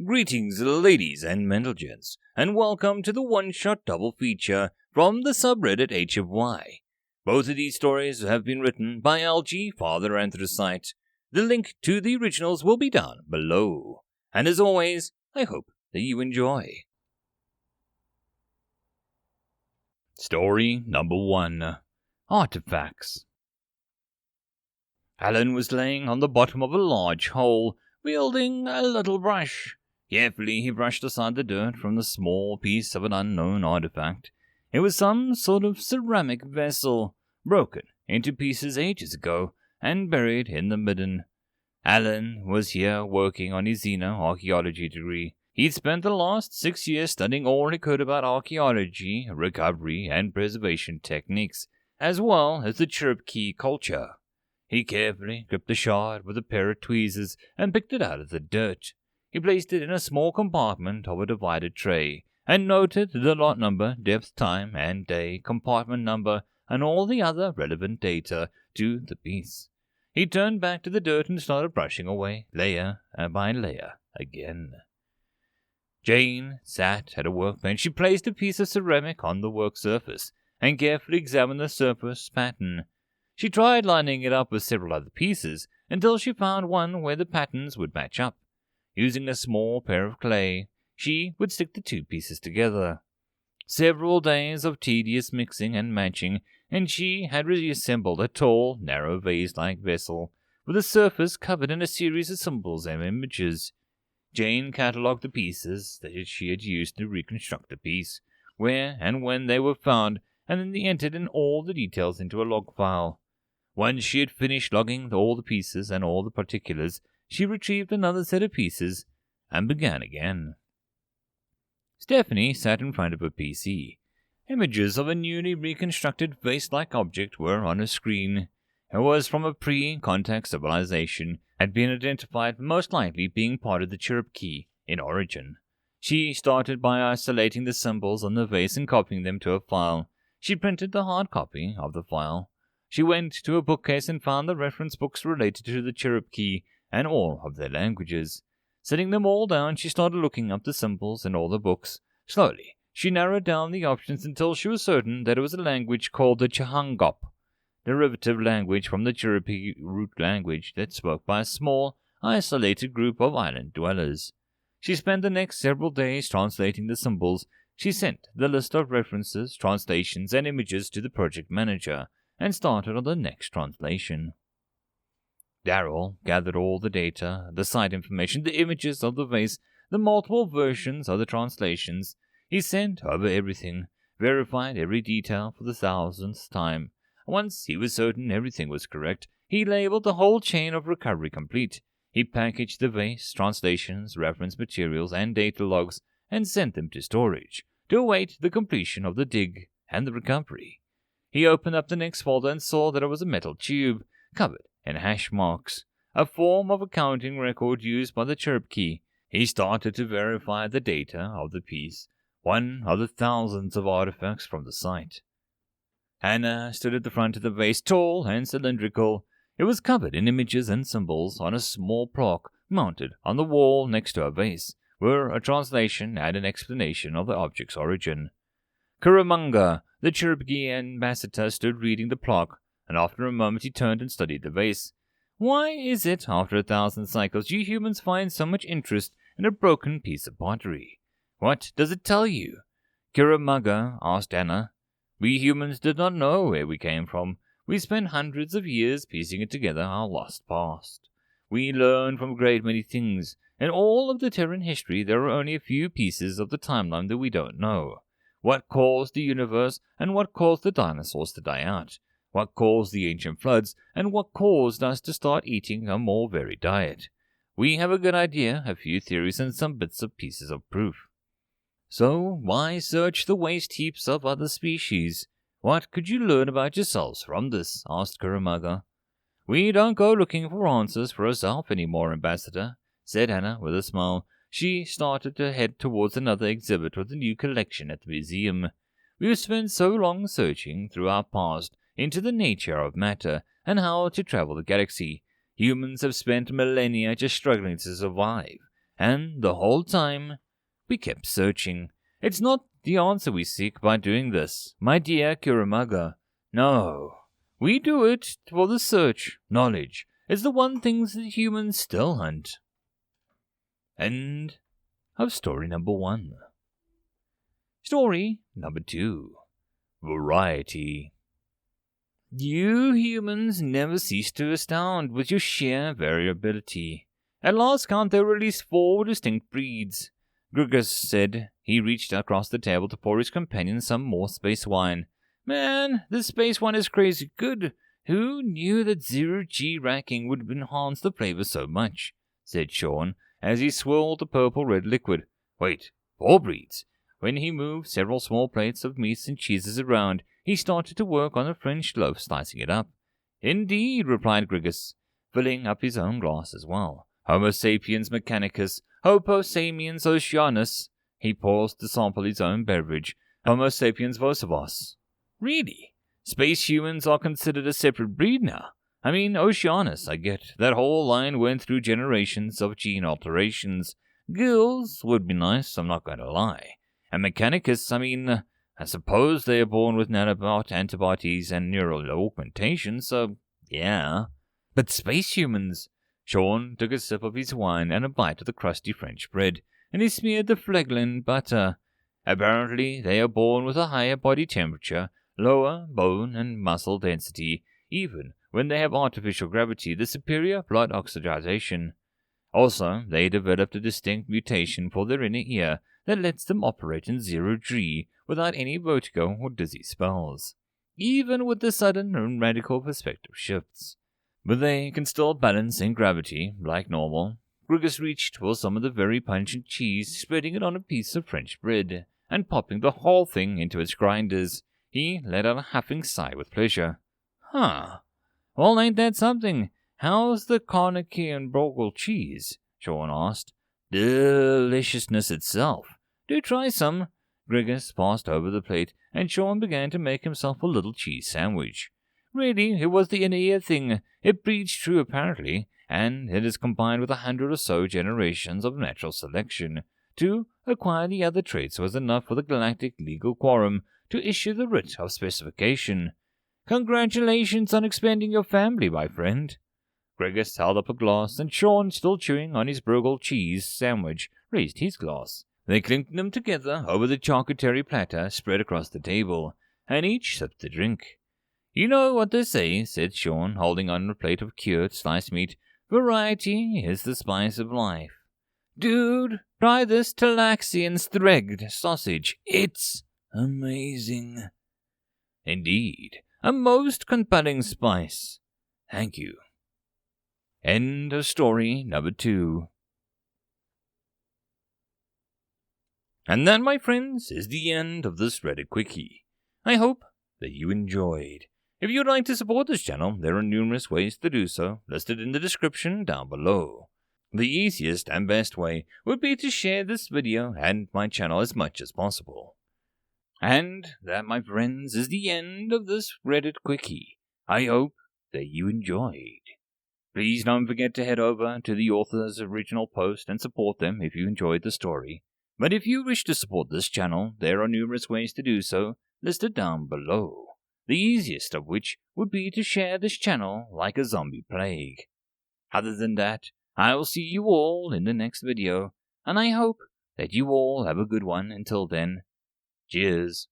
Greetings, ladies and gents, and welcome to the one-shot double feature from the subreddit HFY. Both of these stories have been written by LgFatherAnthrocite. The link to the originals will be down below. And as always, I hope that you enjoy. Story number 1. Artifacts. Alan was laying on the bottom of a large hole, wielding a little brush. Carefully, he brushed aside the dirt from the small piece of an unknown artifact. It was some sort of ceramic vessel, broken into pieces ages ago and buried in the midden. Alan was here working on his xenoarchaeology degree. He'd spent the last 6 years studying all he could about archaeology, recovery, and preservation techniques, as well as the Cherokee culture. He carefully gripped the shard with a pair of tweezers and picked it out of the dirt. He placed it in a small compartment of a divided tray, and noted the lot number, depth, time, and day, compartment number, and all the other relevant data to the piece. He turned back to the dirt and started brushing away, layer by layer, again. Jane sat at a workbench. She placed a piece of ceramic on the work surface, and carefully examined the surface pattern. She tried lining it up with several other pieces, until she found one where the patterns would match up. Using a small pair of clay, she would stick the two pieces together. Several days of tedious mixing and matching, and she had reassembled a tall, narrow vase-like vessel, with a surface covered in a series of symbols and images. Jane catalogued the pieces that she had used to reconstruct the piece, where and when they were found, and then entered in all the details into a log file. Once she had finished logging all the pieces and all the particulars, she retrieved another set of pieces and began again. Stephanie sat in front of her PC. Images of a newly reconstructed vase-like object were on her screen. It was from a pre-contact civilization, had been identified most likely being part of the Cherokee in origin. She started by isolating the symbols on the vase and copying them to a file. She printed the hard copy of the file. She went to a bookcase and found the reference books related to the Cherokee and all of their languages. Setting them all down, she started looking up the symbols in all the books. Slowly, she narrowed down the options until she was certain that it was a language called the Chahangop, derivative language from the Cherokee root language that's spoke by a small, isolated group of island dwellers. She spent the next several days translating the symbols. She sent the list of references, translations, and images to the project manager, and started on the next translation. Darrell gathered all the data, the site information, the images of the vase, the multiple versions of the translations. He sent over everything, verified every detail for the 1000th time. Once he was certain everything was correct, he labeled the whole chain of recovery complete. He packaged the vase, translations, reference materials, and data logs, and sent them to storage, to await the completion of the dig and the recovery. He opened up the next folder and saw that it was a metal tube, covered in hash marks, a form of accounting record used by the Cherokee. He started to verify the data of the piece, one of the thousands of artifacts from the site. Hannah stood at the front of the vase, tall and cylindrical. It was covered in images and symbols on a small plaque mounted on the wall next to her vase, where a translation and an explanation of the object's origin. Kuramunga, the Cherokee ambassador, stood reading the plaque, and after a moment he turned and studied the vase. Why is it, after 1,000 cycles, you humans find so much interest in a broken piece of pottery? What does it tell you? Kuramunga asked Anna. We humans did not know where we came from. We spent hundreds of years piecing it together, our lost past. We learned from a great many things. In all of the Terran history, there are only a few pieces of the timeline that we don't know. What caused the universe, and what caused the dinosaurs to die out? What caused the ancient floods, and what caused us to start eating a more varied diet? We have a good idea, a few theories, and some bits of pieces of proof. So why search the waste heaps of other species? What could you learn about yourselves from this? Asked Kuramunga. We don't go looking for answers for ourselves anymore, Ambassador, said Anna with a smile. She started to head towards another exhibit with a new collection at the museum. We've spent so long searching through our past into the nature of matter and how to travel the galaxy. Humans have spent millennia just struggling to survive, and the whole time we kept searching. It's not the answer we seek by doing this, my dear Kuramaga. No, we do it for the search. Knowledge is the one thing that humans still hunt. End of story number 1. Story number 2. Variety. You humans never cease to astound with your sheer variability. At last count there were at least 4 distinct breeds. Grigus said. He reached across the table to pour his companion some more space wine. Man, this space wine is crazy good. Who knew that zero-G racking would enhance the flavor so much? Said Sean, as he swirled the purple-red liquid. Wait, 4 breeds? When he moved several small plates of meats and cheeses around, he started to work on a French loaf, slicing it up. Indeed, replied Grigus, filling up his own glass as well. Homo sapiens mechanicus, Homo sapiens oceanus. He paused to sample his own beverage. Homo sapiens vocibus. Really? Space humans are considered a separate breed now? I mean, Oceanus, I get. That whole line went through generations of gene alterations. Gills would be nice, I'm not going to lie. And Mechanicus, I suppose they are born with nanobot antibodies and neural augmentation, so yeah. But space humans? Sean took a sip of his wine and a bite of the crusty French bread, and he smeared the flagellan butter. Apparently, they are born with a higher body temperature, lower bone and muscle density, even when they have artificial gravity, the superior blood oxidation. Also, they developed a distinct mutation for their inner ear that lets them operate in zero-G without any vertigo or dizzy spells, even with the sudden and radical perspective shifts. But they can still balance in gravity, like normal. Grigus reached for some of the very pungent cheese, spreading it on a piece of French bread, and popping the whole thing into its grinders. He let out a huffing sigh with pleasure. Huh. Well, ain't that something? How's the Carnarchian Brogle cheese? Sean asked. Deliciousness itself. Do try some. Grigus passed over the plate, and Sean began to make himself a little cheese sandwich. Really, it was the inner ear thing. It breeds true, apparently, and it is combined with 100 or so generations of natural selection. To acquire the other traits was enough for the galactic legal quorum to issue the writ of specification. Congratulations on expanding your family, my friend. Grigus held up a glass, and Sean, still chewing on his Bruegel cheese sandwich, raised his glass. They clinked them together over the charcuterie platter spread across the table, and each sipped the drink. You know what they say, said Sean, holding on a plate of cured sliced meat. Variety is the spice of life. Dude, try this Talaxian Thregged sausage. It's amazing. Indeed, a most compelling spice. Thank you. End of story number 2. And that, my friends, is the end of this Reddit Quickie. I hope that you enjoyed. If you'd like to support this channel, there are numerous ways to do so, listed in the description down below. The easiest and best way would be to share this video and my channel as much as possible. And that, my friends, is the end of this Reddit Quickie. I hope that you enjoyed. Please don't forget to head over to the author's original post and support them if you enjoyed the story. But if you wish to support this channel, there are numerous ways to do so, listed down below. The easiest of which would be to share this channel like a zombie plague. Other than that, I will see you all in the next video, and I hope that you all have a good one until then. Cheers.